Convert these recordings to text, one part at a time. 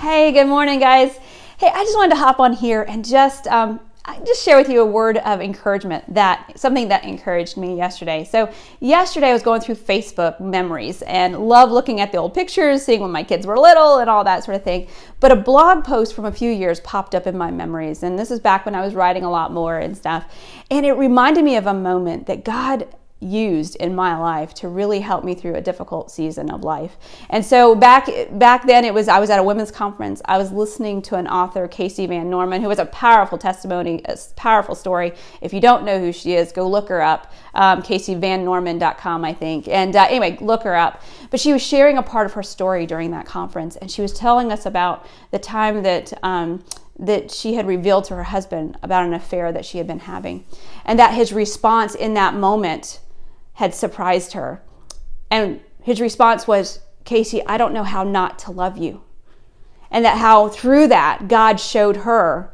Hey, good morning, guys. Hey, I just wanted to hop on here and just share with you a word of encouragement, something that encouraged me yesterday. So yesterday I was going through Facebook memories and love looking at the old pictures, seeing when my kids were little and all that sort of thing. But a blog post from a few years popped up in my memories, and this is back when I was writing a lot more and stuff. And it reminded me of a moment that God used in my life to really help me through a difficult season of life. And so back then I was at a women's conference. I was listening to an author, Casey Van Norman, who has a powerful testimony, a powerful story. If you don't know who she is, go look her up. CaseyVanNorman.com, I think. And anyway, look her up. But she was sharing a part of her story during that conference, and she was telling us about the time that she had revealed to her husband about an affair that she had been having, and that his response in that moment had surprised her. And his response was, Casey, I don't know how not to love you. And that how through that, God showed her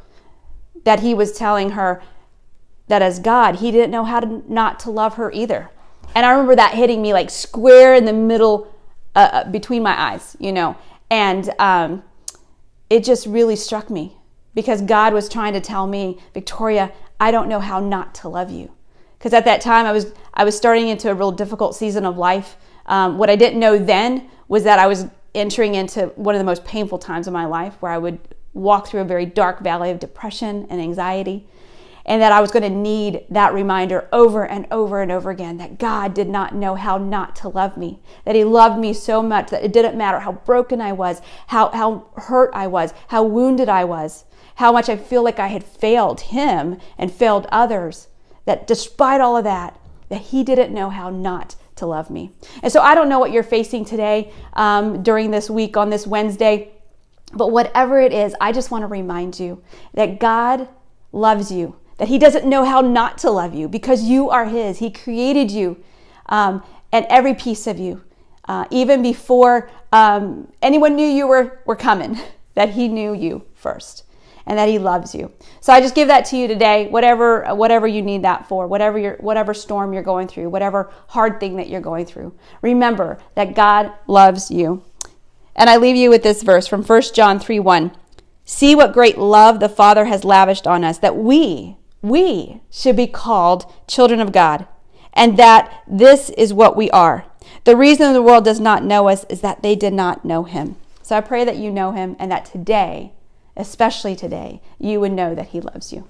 that he was telling her that as God, he didn't know how not to love her either. And I remember that hitting me like square in the middle, between my eyes, and it just really struck me, because God was trying to tell me, Victoria, I don't know how not to love you. Because at that time, I was starting into a real difficult season of life. What I didn't know then was that I was entering into one of the most painful times of my life, where I would walk through a very dark valley of depression and anxiety, and that I was going to need that reminder over and over and over again that God did not know how not to love me, that he loved me so much that it didn't matter how broken I was, how hurt I was, how wounded I was, how much I feel like I had failed him and failed others, that despite all of that he didn't know how not to love me. And so I don't know what you're facing today during this week on this Wednesday, but whatever it is, I just want to remind you that God loves you, that he doesn't know how not to love you, because you are his. He created you and every piece of you, even before anyone knew you were coming, that he knew you first, and that he loves you. So I just give that to you today, whatever you need that for, whatever storm you're going through, whatever hard thing that you're going through. Remember that God loves you. And I leave you with this verse from 1 John 3:1. See what great love the Father has lavished on us, that we should be called children of God, and that this is what we are. The reason the world does not know us is that they did not know him. So I pray that you know him, and that today, especially today, you would know that he loves you.